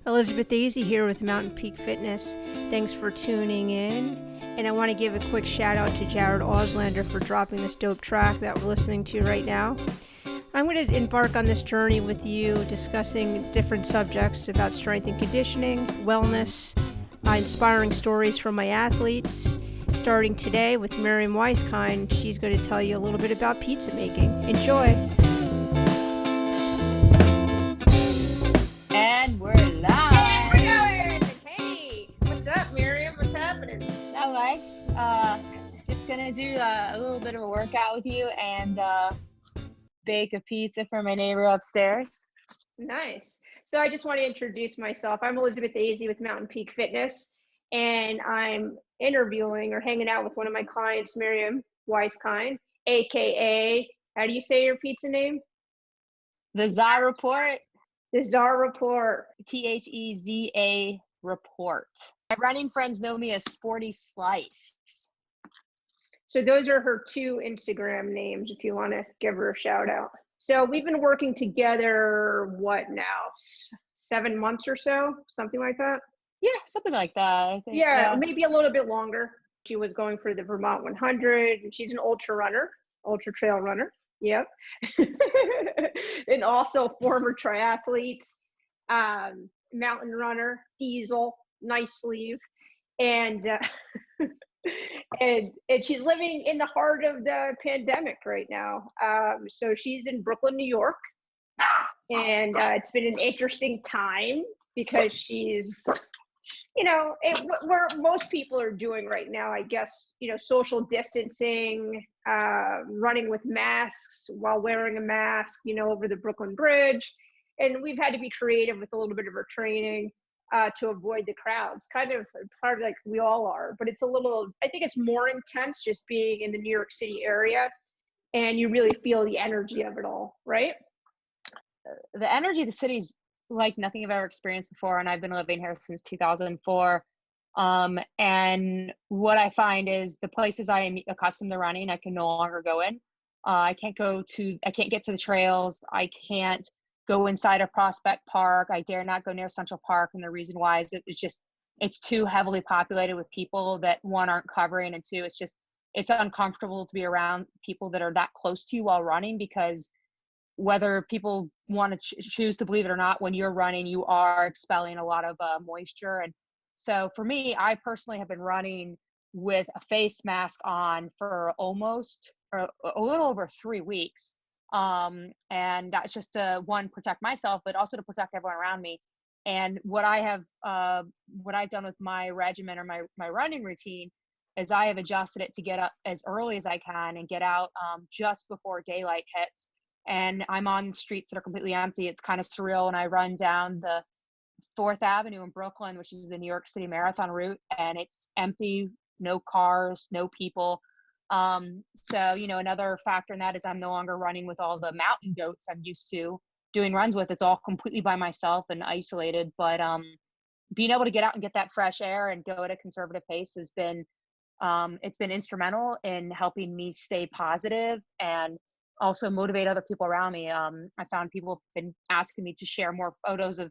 Elizabeth Azze here with Mountain Peak Fitness. Thanks for tuning in. And I want to give a quick shout out to Jared Auslander for dropping this dope track that we're listening to right now. I'm going to embark on this journey with you, discussing different subjects about strength and conditioning, wellness, inspiring stories from my athletes. Starting today with Miriam Weiskind, she's going to tell you a little bit about pizza making. Enjoy! And we're live. Hey, we're going. Hey, what's up, Miriam? What's happening? Not much. Just gonna do a little bit of a workout with you and bake a pizza for my neighbor upstairs. Nice. So I just want to introduce myself. I'm Elizabeth Azze with Mountain Peak Fitness, and I'm interviewing or hanging out with one of my clients, Miriam Weiskind, aka, how do you say your pizza name? The Zara Report. The Zara Report. THEZA Report. My running friends know me as Sporty Slice. So those are her two Instagram names if you want to give her a shout out. So we've been working together, what now, 7 months or so, something like that? Yeah, something like that, I think. Yeah, maybe a little bit longer. She was going for the Vermont 100, and she's an ultra runner, ultra trail runner. Yep. And also former triathlete, mountain runner, diesel, nice sleeve. And and she's living in the heart of the pandemic right now. So she's in Brooklyn, New York. And it's been an interesting time because she's, where most people are doing right now, I guess, social distancing, running with masks while wearing a mask, over the Brooklyn Bridge. And we've had to be creative with a little bit of our training to avoid the crowds, kind of part of like we all are, but it's I think it's more intense just being in the New York City area, and you really feel the energy of it all, right? The energy of the city's like nothing I've ever experienced before, and I've been living here since 2004. And what I find is the places I am accustomed to running, I can no longer go in. I can't get to the trails. I can't go inside a Prospect Park. I dare not go near Central Park. And the reason why is it's too heavily populated with people that, one, aren't covering, and two, it's uncomfortable to be around people that are that close to you while running, because whether people want to choose to believe it or not, when you're running, you are expelling a lot of moisture. And so for me, I personally have been running with a face mask on for almost or a little over 3 weeks. And that's just to, one, protect myself, but also to protect everyone around me. And what I've done with my regimen or my running routine is I have adjusted it to get up as early as I can and get out just before daylight hits. And I'm on streets that are completely empty. It's kind of surreal. And I run down the 4th Avenue in Brooklyn, which is the New York City Marathon route, and it's empty, no cars, no people. So, another factor in that is I'm no longer running with all the mountain goats I'm used to doing runs with. It's all completely by myself and isolated, but being able to get out and get that fresh air and go at a conservative pace has been, it's been instrumental in helping me stay positive and also motivate other people around me. I found people have been asking me to share more photos of,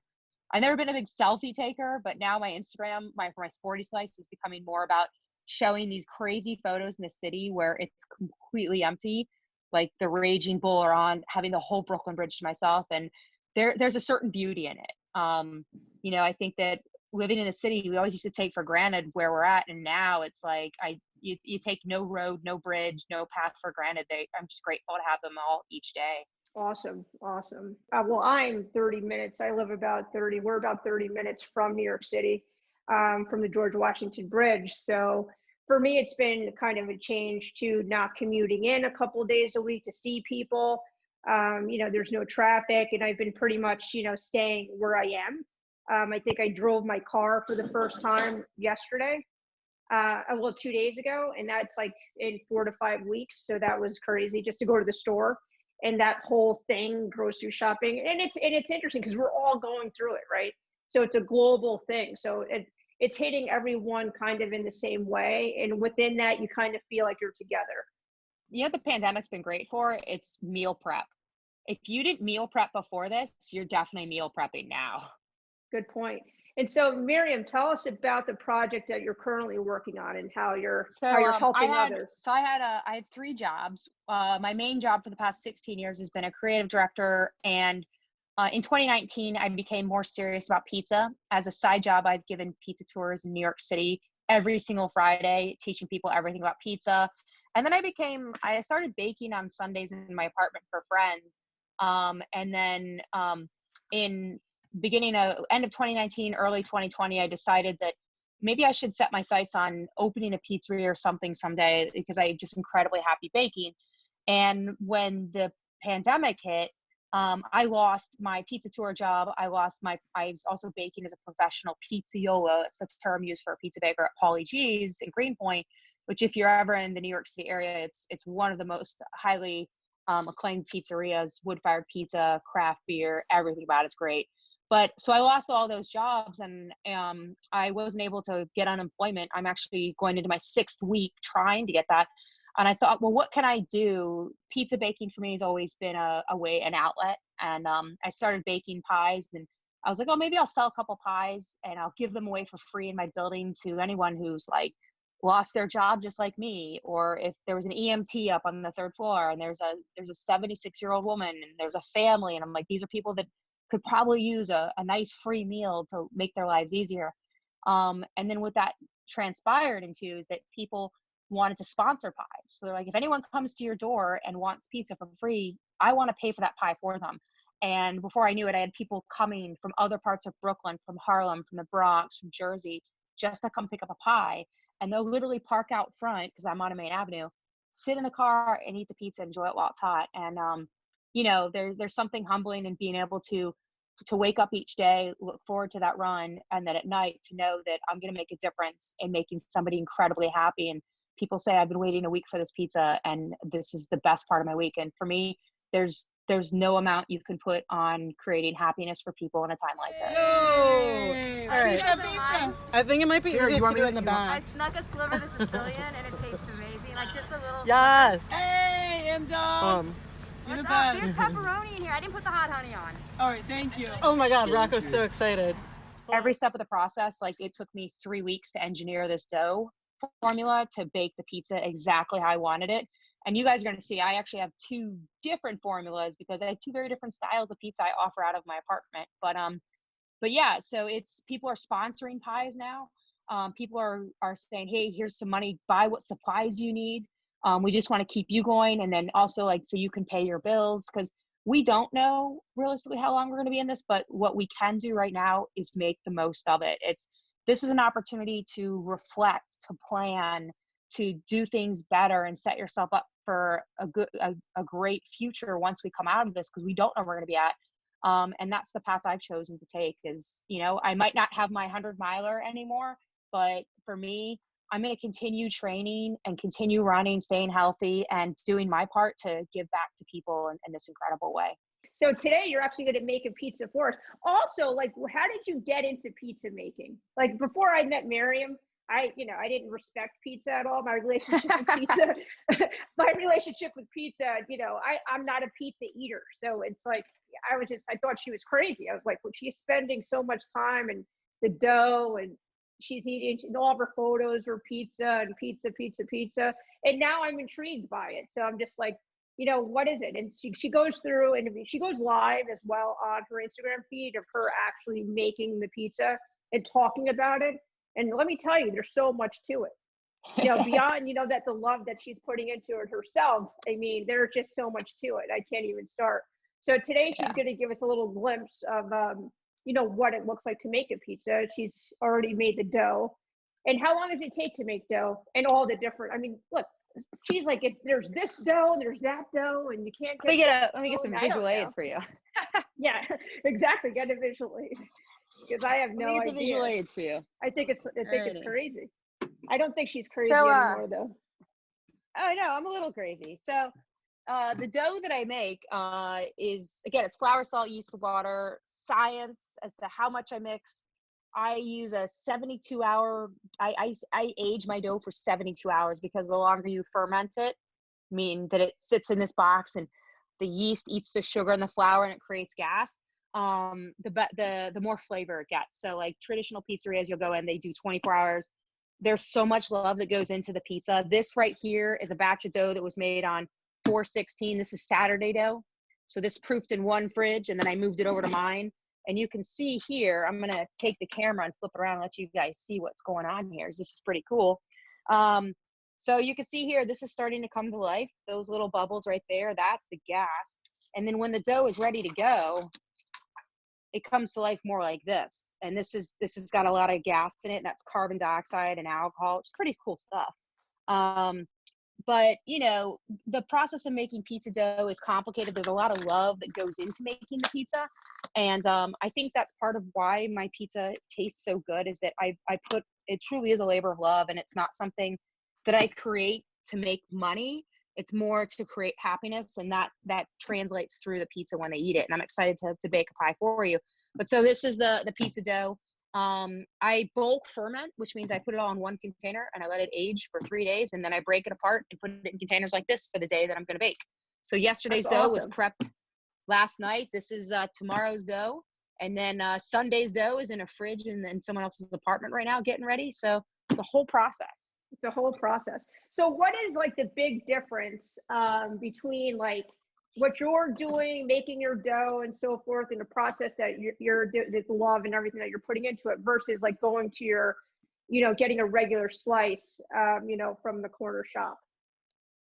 I've never been a big selfie taker, but now my Instagram, for my Sporty Slice, is becoming more about showing these crazy photos in the city where it's completely empty, like the Raging Bull, or on having the whole Brooklyn Bridge to myself. And there's a certain beauty in it. I think that living in a city, we always used to take for granted where we're at. And now it's like, you take no road, no bridge, no path for granted. I'm just grateful to have them all each day. Awesome. Well, I'm 30 minutes. We're about 30 minutes from New York City, from the George Washington Bridge. So for me, it's been kind of a change to not commuting in a couple of days a week to see people. There's no traffic, and I've been pretty much, staying where I am. I think I drove my car for the first time yesterday. 2 days ago, and that's like in 4 to 5 weeks. So that was crazy, just to go to the store and that whole thing, grocery shopping. And it's interesting because we're all going through it, right? So it's a global thing. So it's hitting everyone kind of in the same way. And within that, you kind of feel like you're together. The pandemic's been great for, it's meal prep. If you didn't meal prep before this, you're definitely meal prepping now. Good point. And so, Miriam, tell us about the project that you're currently working on and how you're helping others. I had 3 jobs. My main job for the past 16 years has been a creative director, and in 2019, I became more serious about pizza. As a side job, I've given pizza tours in New York City every single Friday, teaching people everything about pizza. And then I started baking on Sundays in my apartment for friends. And then in end of 2019, early 2020, I decided that maybe I should set my sights on opening a pizzeria or something someday, because I'm just incredibly happy baking. And when the pandemic hit, I lost my pizza tour job. I was also baking as a professional pizzaiola. It's the term used for a pizza baker at Paulie G's in Greenpoint, which if you're ever in the New York City area, it's one of the most highly acclaimed pizzerias, wood-fired pizza, craft beer, everything about it's great. But so I lost all those jobs, and I wasn't able to get unemployment. I'm actually going into my 6th week trying to get that. And I thought, well, what can I do? Pizza baking for me has always been an outlet. And I started baking pies, and I was like, oh, maybe I'll sell a couple pies and I'll give them away for free in my building to anyone who's like lost their job just like me. Or if there was an EMT up on the 3rd floor and there's a 76-year-old woman and there's a family, and I'm like, these are people that could probably use a nice free meal to make their lives easier. And then what that transpired into is that people wanted to sponsor pies. So they're like, if anyone comes to your door and wants pizza for free, I want to pay for that pie for them. And before I knew it, I had people coming from other parts of Brooklyn, from Harlem, from the Bronx, from Jersey, just to come pick up a pie. And they'll literally park out front, because I'm on a main avenue, sit in the car and eat the pizza, enjoy it while it's hot. And there's something humbling in being able to wake up each day, look forward to that run, and then at night to know that I'm going to make a difference in making somebody incredibly happy. And people say, I've been waiting a week for this pizza, and this is the best part of my week. And for me, there's no amount you can put on creating happiness for people in a time like this. Yay! All right. I think it might be easiest to do it in the back. I snuck a sliver of the Sicilian, and it tastes amazing. Like just a little. Yes. Sliver. Hey, M-Dog. You're the best. There's pepperoni in here. I didn't put the hot honey on. All right, thank you. Oh my God, Rocco's so excited. Every step of the process, like it took me 3 weeks to engineer this dough formula to bake the pizza exactly how I wanted it. And you guys are going to see, I actually have 2 different formulas because I have 2 very different styles of pizza I offer out of my apartment. But yeah, so people are sponsoring pies now. People are saying, hey, here's some money, buy what supplies you need. We just want to keep you going. And then also so you can pay your bills, because we don't know realistically how long we're going to be in this, but what we can do right now is make the most of it. This is an opportunity to reflect, to plan, to do things better and set yourself up for a great future once we come out of this, because we don't know where we're going to be at. And that's the path I've chosen to take is, I might not have my 100-miler anymore, but for me, I'm going to continue training and continue running, staying healthy, and doing my part to give back to people in this incredible way. So today you're actually going to make a pizza for us. Also, how did you get into pizza making? Like before I met Miriam, I didn't respect pizza at all. My relationship with pizza, I'm not a pizza eater. So it's like, I thought she was crazy. I was like, well, she's spending so much time and the dough, and she's eating, and all of her photos are pizza and pizza. And now I'm intrigued by it. So I'm just like, what is it? And she goes through, and she goes live as well on her Instagram feed of her actually making the pizza and talking about it. And let me tell you, there's so much to it. Beyond, that the love that she's putting into it herself. I mean, there's just so much to it. I can't even start. So today she's going to give us a little glimpse of, what it looks like to make a pizza. She's already made the dough. And how long does it take to make dough? And all the different, look, she's like, there's this dough, there's that dough, and you can't get. Let me get some visual aids for you. Yeah, exactly. Get a visual aid. Because I have no idea. Let me get the visual aids for you. I think it's crazy. I don't think she's crazy anymore though. Oh no, I'm a little crazy. So the dough that I make is, again, it's flour, salt, yeast, water. Science as to how much I mix. I use a 72-hour. I age my dough for 72 hours because the longer you ferment it, mean that it sits in this box and the yeast eats the sugar and the flour and it creates gas. the more flavor it gets. So like traditional pizzerias, you'll go in, they do 24 hours. There's so much love that goes into the pizza. This right here is a batch of dough that was made on 4/16. This is Saturday dough. So this proofed in one fridge, and then I moved it over to mine. And you can see here, I'm gonna take the camera and flip it around and let you guys see what's going on here. This is pretty cool. So you can see here, this is starting to come to life. Those little bubbles right there, that's the gas. And then when the dough is ready to go, it comes to life more like this. And this has got a lot of gas in it. That's carbon dioxide and alcohol. It's pretty cool stuff. But you know, the process of making pizza dough is complicated. There's a lot of love that goes into making the pizza. And I think that's part of why my pizza tastes so good, is that it truly is a labor of love, and it's not something that I create to make money. It's more to create happiness, and that translates through the pizza when they eat it. And I'm excited to bake a pie for you. But so this is the pizza dough. I bulk ferment, which means I put it all in one container and I let it age for 3 days, and then I break it apart and put it in containers like this for the day that I'm going to bake. So yesterday's dough was prepped last night. This is tomorrow's dough, and then Sunday's dough is in a fridge in someone else's apartment right now getting ready. So it's a whole process. It's a whole process. So what is like the big difference between like what you're doing, making your dough and so forth, and the process that you're the love and everything that you're putting into it, versus like going to your, you know, getting a regular slice, you know, from the corner shop?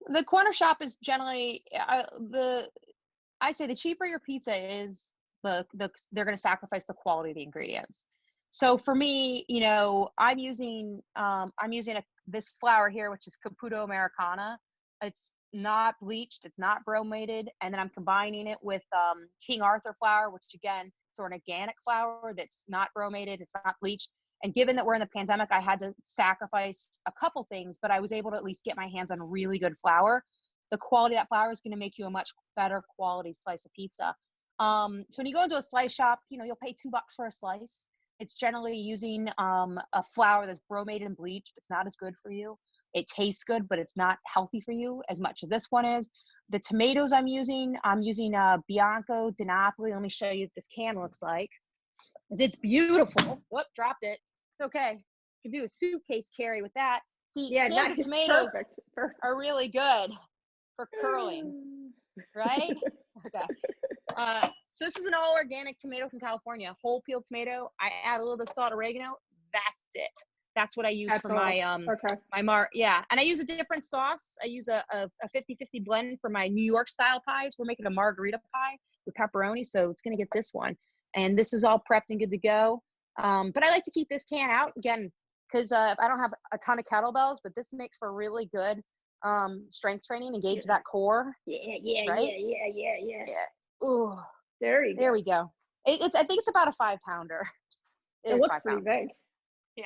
The corner shop is generally I say the cheaper your pizza is, they're going to sacrifice the quality of the ingredients. So for me, you know, I'm using this flour here, which is Caputo Americana. It's not bleached, it's not bromated, and then I'm combining it with King Arthur flour, which again, it's an organic flour that's not bromated, it's not bleached. And given that we're in the pandemic, I had to sacrifice a couple things, but I was able to at least get my hands on really good flour. The quality of that flour is going to make you a much better quality slice of pizza. So when you go into a slice shop, you know, you'll pay $2 for a slice. It's generally using a flour that's bromated and bleached. It's not as good for you. It tastes good, but it's not healthy for you as much as this one is. The tomatoes I'm using Bianco di Napoli. Let me show you what this can looks like. It's beautiful. Whoop, dropped it. It's okay. You can do a suitcase carry with that. See, Yeah, cans of tomatoes perfect. are really good for curling, right? Okay. So this is an all organic tomato from California, whole peeled tomato. I add a little bit of salt, oregano. That's it. That's what I use for my yeah. And I use a different sauce. I use a 50-50 blend for my New York style pies. We're making a margarita pie with pepperoni, so it's gonna get this one. And this is all prepped and good to go. But I like to keep this can out again because I don't have a ton of kettlebells, but this makes for really good strength training. Engage that core. Yeah. Right? Yeah. Ooh, There you go. there we go. I think it's about a 5-pounder. It looks pretty big. Yeah.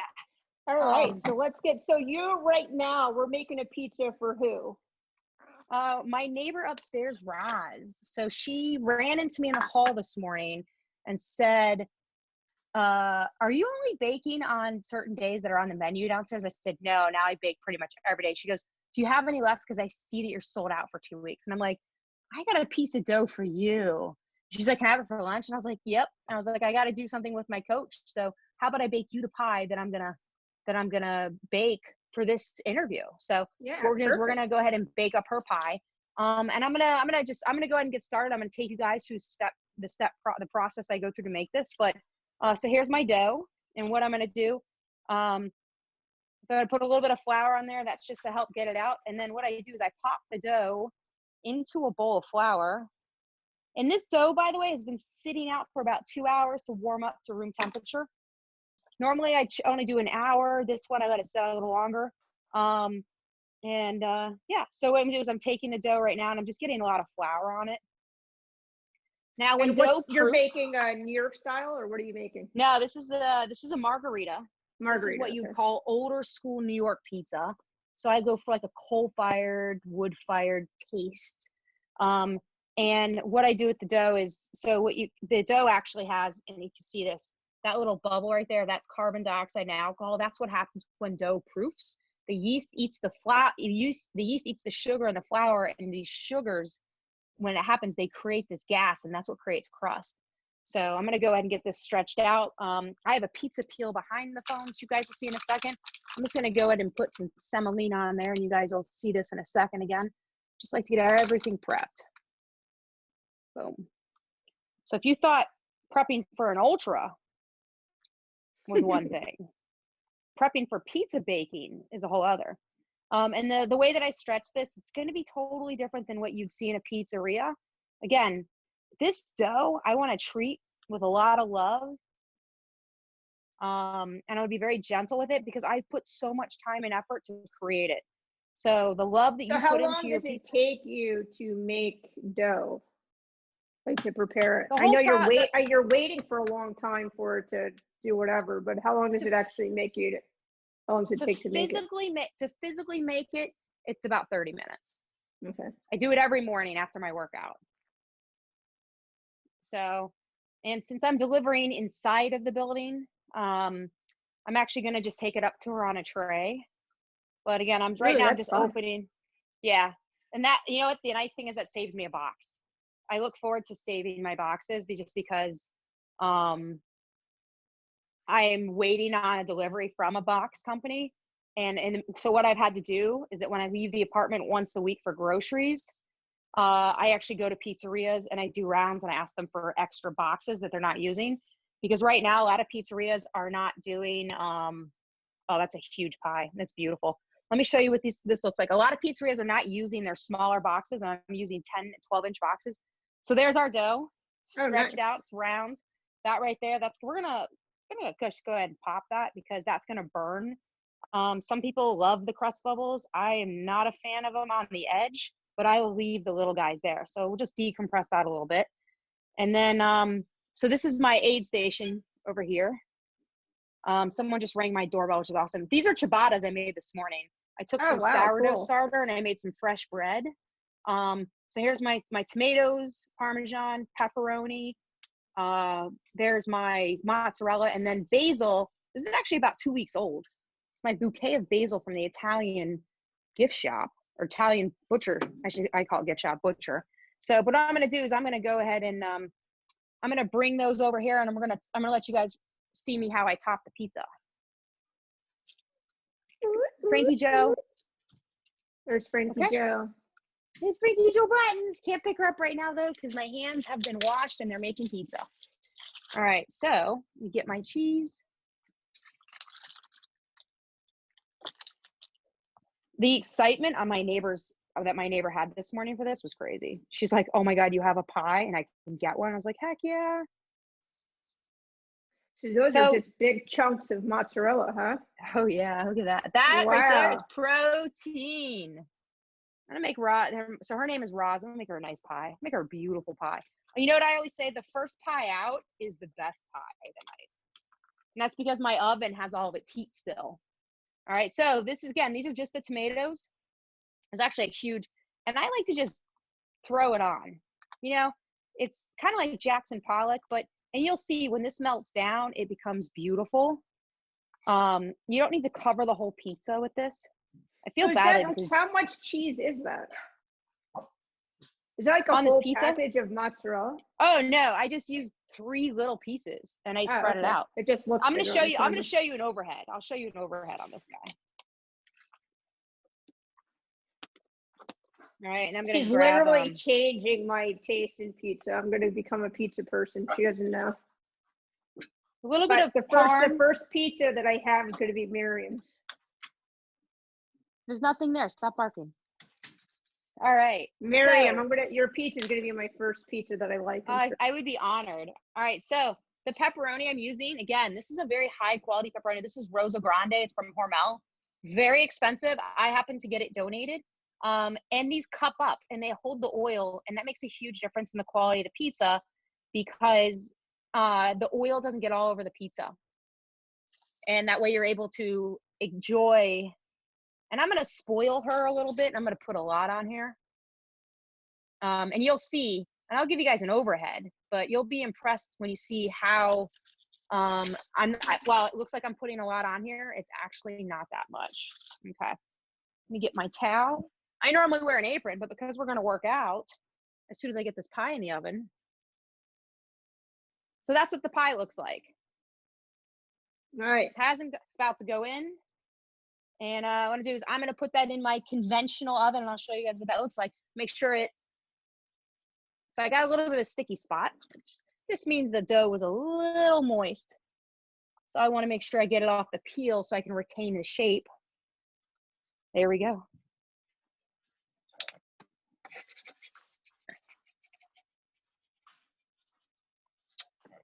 All right, so you right now, we're making a pizza for who? My neighbor upstairs, Roz. So she ran into me in the hall this morning and said, are you only baking on certain days that are on the menu downstairs? I said, no, now I bake pretty much every day. She goes, do you have any left? Because I see that you're sold out for 2 weeks. And I'm like, I got a piece of dough for you. She's like, can I have it for lunch? And I was like, yep. And I was like, I got to do something with my coach. So how about I bake you the pie that I'm gonna bake for this interview? So Yeah, we're gonna go ahead and bake up her pie. And I'm gonna go ahead and get started. I'm gonna take you guys through the process I go through to make this. But so here's my dough, and what I'm gonna do. So I'm gonna put a little bit of flour on there. That's just to help get it out. And then what I do is I pop the dough into a bowl of flour. And this dough, by the way, has been sitting out for about 2 hours to warm up to room temperature. Normally I only do an hour. This one I let it sit a little longer. Yeah, so what I'm doing is I'm taking the dough right now and I'm just getting a lot of flour on it. Now when dough you're making a New York style, or what are you making? No, this is a margarita. This is what you call older school New York pizza. So I go for like a coal-fired, wood-fired taste. And what I do with the dough is, the dough actually has, and you can see this, that little bubble right there, that's carbon dioxide and alcohol. That's what happens when dough proofs. The yeast eats the yeast eats the sugar in the flour, and these sugars, when it happens, they create this gas, and that's what creates crust. So I'm going to go ahead and get this stretched out. I have a pizza peel behind the phone, which you guys will see in a second. I'm just going to go ahead and put some semolina on there, and you guys will see this in a second again. Just like to get everything prepped. Boom. So if you thought prepping for an ultra was one thing, prepping for pizza baking is a whole other. And the way that I stretch this, it's going to be totally different than what you'd see in a pizzeria. Again, this dough, I want to treat with a lot of love. And I would be very gentle with it because I put so much time and effort to create it. So the love that you put into your pizza. How long does it take you to make dough? Like to prepare it? I know you're waiting for a long time for it to do whatever, but how long does it actually make you to, how long does it take to make it? To physically make it, it's about 30 minutes. Okay. I do it every morning after my workout. So, and since I'm delivering inside of the building, I'm actually going to just take it up to her on a tray. But again, I'm just opening. Yeah. And that, you know what, the nice thing is that saves me a box. I look forward to saving my boxes just because I am waiting on a delivery from a box company. And so what I've had to do is that when I leave the apartment once a week for groceries, I actually go to pizzerias and I do rounds and I ask them for extra boxes that they're not using. Because right now, a lot of pizzerias are not doing, oh, that's a huge pie. That's beautiful. Let me show you what this looks like. A lot of pizzerias are not using their smaller boxes. And I'm using 10 and 12-inch boxes. So there's our dough, stretched out, it's round. That right there, we're gonna just go ahead and pop that because that's gonna burn. Some people love the crust bubbles. I am not a fan of them on the edge, but I will leave the little guys there. So we'll just decompress that a little bit. And then, so this is my aid station over here. Someone just rang my doorbell, which is awesome. These are ciabattas I made this morning. I took some sourdough starter and I made some fresh bread. So here's my tomatoes, Parmesan, pepperoni. There's my mozzarella, and then basil. This is actually about 2 weeks old. It's my bouquet of basil from the Italian gift shop, or Italian butcher. Actually, I call it gift shop butcher. So what I'm going to do is I'm going to go ahead and I'm going to bring those over here, and I'm going to let you guys see me how I top the pizza. Frankie Joe. There's Frankie Joe. There's Frankie Joe Buttons. Can't pick her up right now though because my hands have been washed and they're making pizza. All right, so you get my cheese. The excitement on my neighbor had this morning for this was crazy. She's like, "Oh my God, you have a pie and I can get one." I was like, "Heck yeah!" So those are just big chunks of mozzarella, huh? Oh yeah, look at that. That right there is protein. I'm gonna make so her name is Roz. I'm gonna make her a nice pie. Make her a beautiful pie. And you know what I always say? The first pie out is the best pie of the night. And that's because my oven has all of its heat still. All right, so these are just the tomatoes. There's actually a huge, and I like to just throw it on. You know, it's kind of like Jackson Pollock, and you'll see when this melts down, it becomes beautiful. You don't need to cover the whole pizza with this. I feel bad. How much cheese is that? Is that like a whole package of mozzarella? Oh no, I just used 3 little pieces and I spread it out. It just looks. I'm going to show you an overhead. I'll show you an overhead on this guy. All right, and I'm going to grab. She's literally changing my taste in pizza. I'm going to become a pizza person. She doesn't know. A little bit of the first pizza that I have is going to be Miriam's. There's nothing there. Stop barking. All right, Miriam, your pizza is gonna be my first pizza that I like. I would be honored. All right, so the pepperoni I'm using, again, this is a very high quality pepperoni. This is Rosa Grande. It's from Hormel. Very expensive. I happen to get it donated. And these cup up and they hold the oil, and that makes a huge difference in the quality of the pizza because the oil doesn't get all over the pizza. And that way you're able to enjoy. And I'm going to spoil her a little bit. I'm going to put a lot on here. And you'll see, and I'll give you guys an overhead, but you'll be impressed when you see how, while it looks like I'm putting a lot on here, it's actually not that much. Okay. Let me get my towel. I normally wear an apron, but because we're going to work out, as soon as I get this pie in the oven. So that's what the pie looks like. All right. It's about to go in. And what I'm gonna do is I'm gonna put that in my conventional oven, and I'll show you guys what that looks like. Make sure so I got a little bit of a sticky spot, which just means the dough was a little moist. So I wanna make sure I get it off the peel so I can retain the shape. There we go.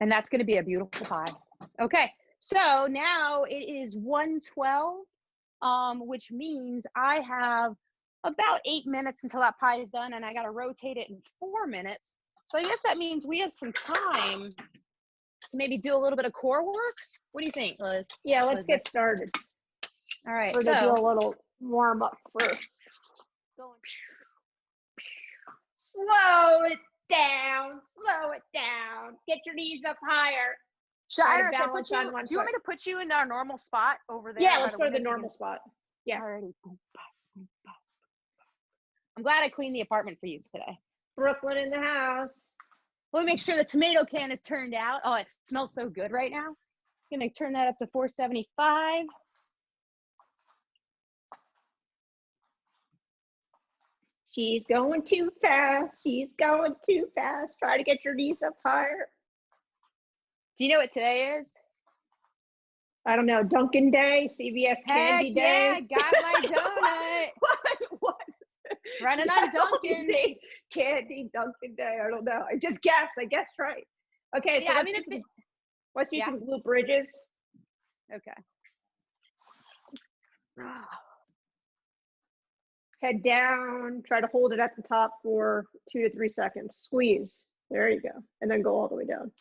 And that's gonna be a beautiful pie. Okay, so now it is 1:12. Which means I have about 8 minutes until that pie is done, and I got to rotate it in 4 minutes. So I guess that means we have some time to maybe do a little bit of core work. What do you think, Liz? Yeah, let's get started. All right, We're going to do a little warm up first. Slow it down. Slow it down. Get your knees up higher. Do you want me to put you in our normal spot over there? Yeah, let's go to the normal spot. Yeah. Alrighty. I'm glad I cleaned the apartment for you today. Brooklyn in the house. Let me make sure the tomato can is turned out. Oh, it smells so good right now. I'm gonna turn that up to 475. She's going too fast. She's going too fast. Try to get your knees up higher. Do you know what today is? I don't know. Dunkin' Day, CVS Candy Day. Yeah, got my donut. What? Running on Dunkin'. Candy Dunkin' Day. I don't know. I just guessed. I guessed right. Okay. So yeah, let's do some glute bridges. Okay. Head down. Try to hold it at the top for 2 to 3 seconds. Squeeze. There you go. And then go all the way down.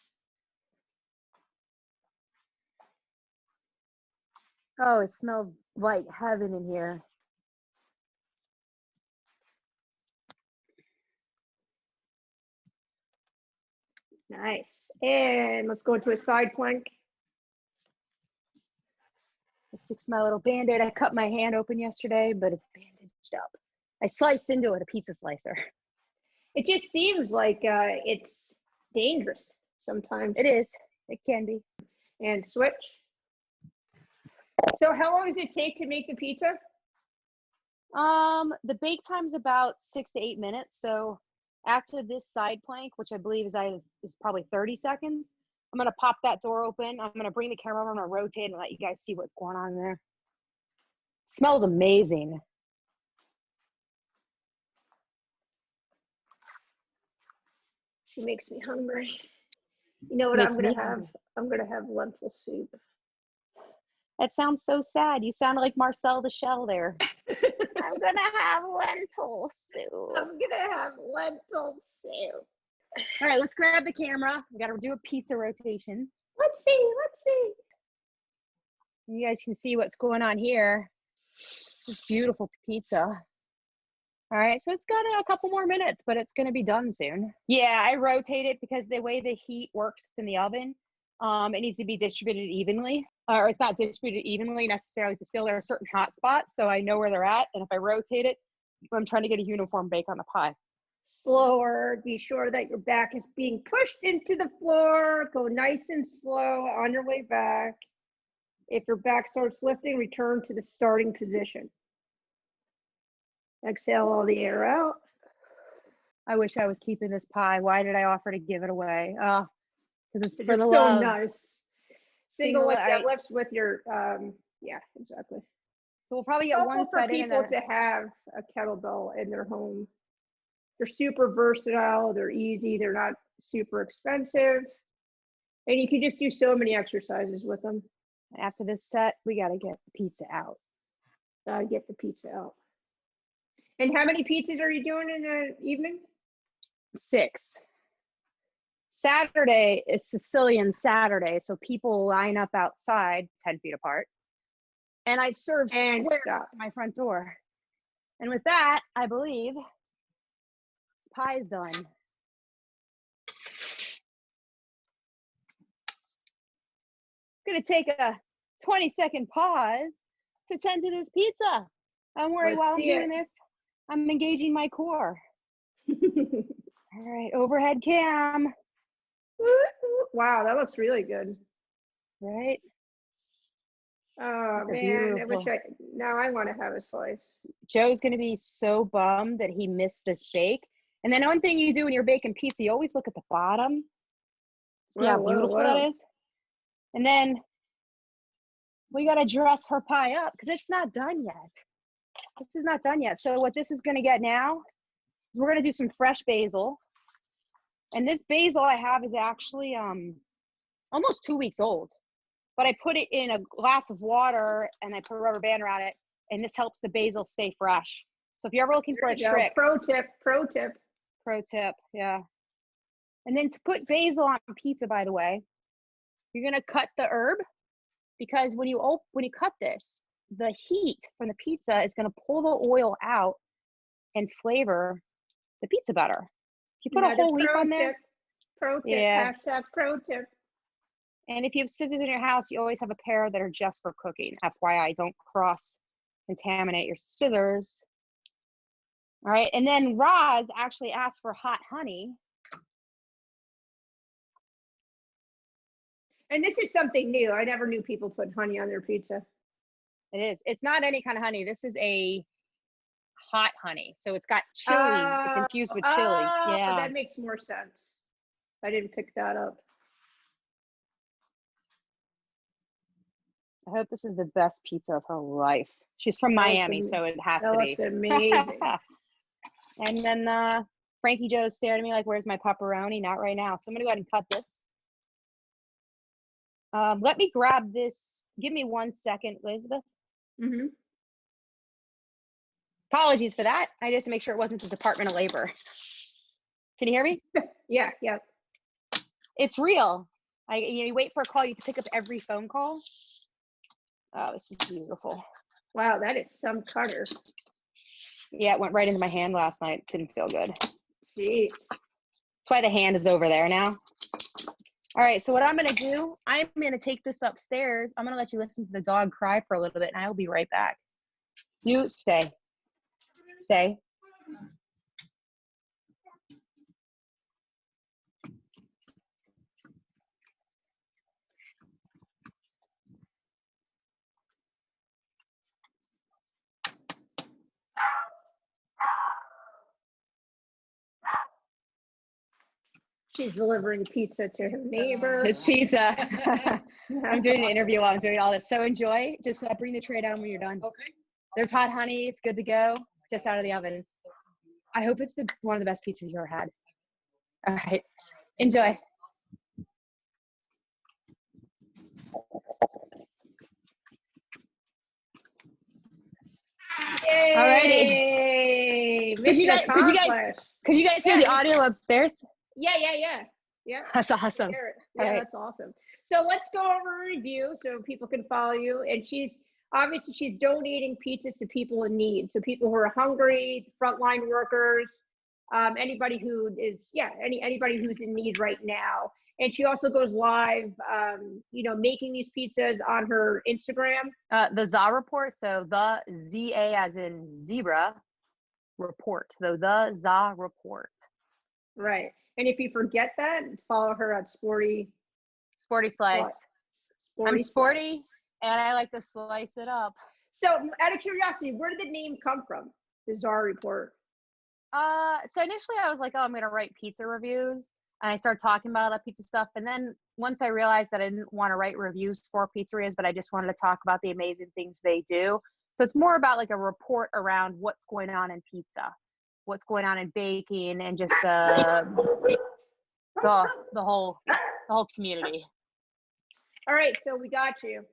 Oh, it smells like heaven in here. Nice. And let's go into a side plank. I fixed my little Band-Aid. I cut my hand open yesterday, but it's bandaged up. I sliced into it with a pizza slicer. It just seems like it's dangerous sometimes. It is. It can be. And switch. So how long does it take to make the pizza? The bake time's about 6 to 8 minutes. So after this side plank, which I believe is probably 30 seconds, I'm gonna pop that door open. I'm gonna bring the camera over, I'm gonna rotate and let you guys see what's going on there. It smells amazing. She makes me hungry. You know what I'm gonna have? I'm gonna have lentil soup. That sounds so sad. You sound like Marcel the Shell there. I'm gonna have lentil soup. I'm gonna have lentil soup. All right, let's grab the camera. We gotta do a pizza rotation. Let's see. You guys can see what's going on here. This beautiful pizza. All right, so it's got a couple more minutes, but it's gonna be done soon. Yeah, I rotate it because the way the heat works in the oven, it needs to be distributed evenly. Or it's not distributed evenly necessarily, but still there are certain hot spots, so I know where they're at. And if I rotate it, I'm trying to get a uniform bake on the pie. Slower. Be sure that your back is being pushed into the floor. Go nice and slow on your way back. If your back starts lifting, return to the starting position. Exhale all the air out. I wish I was keeping this pie. Why did I offer to give it away? Because it's for the so love. Nice. Single lift deadlifts with your, yeah, exactly. So we'll probably get one set in. For people to have a kettlebell in their home. They're super versatile. They're easy. They're not super expensive. And you can just do so many exercises with them. After this set, we got to get the pizza out. Gotta get the pizza out. And how many pizzas are you doing in the evening? 6. Saturday is Sicilian Saturday, so people line up outside 10 feet apart. And I serve square at my front door. And with that, I believe this pie is done. I'm gonna take a 20-second pause to tend to this pizza. Don't worry, while I'm doing this, I'm engaging my core. All right, overhead cam. wow, that looks really good. Right? Oh It's man, beautiful. Now I want to have a slice. Joe's going to be so bummed that he missed this bake. And then one thing you do when you're baking pizza, you always look at the bottom. See how beautiful that is? And then we got to dress her pie up because it's not done yet. This is not done yet. So what this is going to get now is we're going to do some fresh basil. And this basil I have is actually almost 2 weeks old. But I put it in a glass of water and I put a rubber band around it. And this helps the basil stay fresh. So if you're ever looking for a trick. Pro tip. Pro tip, yeah. And then to put basil on pizza, by the way, you're going to cut the herb because when you cut this, the heat from the pizza is going to pull the oil out and flavor the pizza better. If you put a whole leaf on there. Pro tip, yeah. hashtag pro tip. And if you have scissors in your house, you always have a pair that are just for cooking. FYI, don't cross-contaminate your scissors. All right, and then Roz actually asked for hot honey. And this is something new. I never knew people put honey on their pizza. It is. It's not any kind of honey. This is a hot honey. So it's got chili. It's infused with chilies. Yeah. That makes more sense. I didn't pick that up. I hope this is the best pizza of her life. She's from Miami, so it has to be. That looks amazing. And then Frankie Joe's staring at me like, where's my pepperoni? Not right now. So I'm going to go ahead and cut this. Let me grab this. Give me 1 second, Elizabeth. Mm-hmm. Apologies for that. I just to make sure it wasn't the Department of Labor. Can you hear me? Yeah. It's real. You wait for a call. You can pick up every phone call. Oh, this is beautiful. Wow, that is some cutter. Yeah, it went right into my hand last night. It didn't feel good. Jeez. That's why the hand is over there now. All right, so what I'm going to do, I'm going to take this upstairs. I'm going to let you listen to the dog cry for a little bit, and I will be right back. You stay. Stay. She's delivering pizza to her neighbor. It's pizza. I'm doing an interview while I'm doing all this. So enjoy. Just bring the tray down when you're done. Okay. There's hot honey. It's good to go. Just out of the oven. I hope it's one of the best pizzas you ever had. All right. Enjoy. Yay! Alrighty. Could you guys hear the audio upstairs? Yeah. That's awesome. Yeah, right. That's awesome. So let's go over a review so people can follow you. And she's donating pizzas to people in need. So people who are hungry, frontline workers, anybody who is, anybody who's in need right now. And she also goes live, making these pizzas on her Instagram. The Zara Portz, so the Z-A as in zebra report. So the Zara Portz. Right. And if you forget that, follow her at Sporty Slice. I'm sporty and I like to slice it up. So out of curiosity, where did the name come from? The Zara Report. So initially I was like, I'm going to write pizza reviews. And I started talking about pizza stuff. And then once I realized that I didn't want to write reviews for pizzerias, but I just wanted to talk about the amazing things they do. So it's more about like a report around what's going on in pizza, what's going on in baking, and just the whole community. All right, so we got you.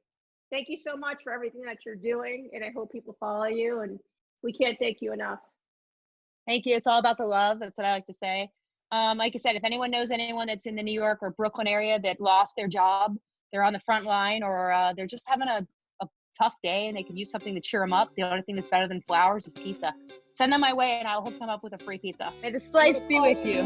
Thank you so much for everything that you're doing, and I hope people follow you, and we can't thank you enough. Thank you. It's all about the love. That's what I like to say. Like I said, if anyone knows anyone that's in the New York or Brooklyn area that lost their job, they're on the front line, or they're just having a tough day and they could use something to cheer them up, the only thing that's better than flowers is pizza. Send them my way and I'll hook them up with a free pizza. May the slice be with you.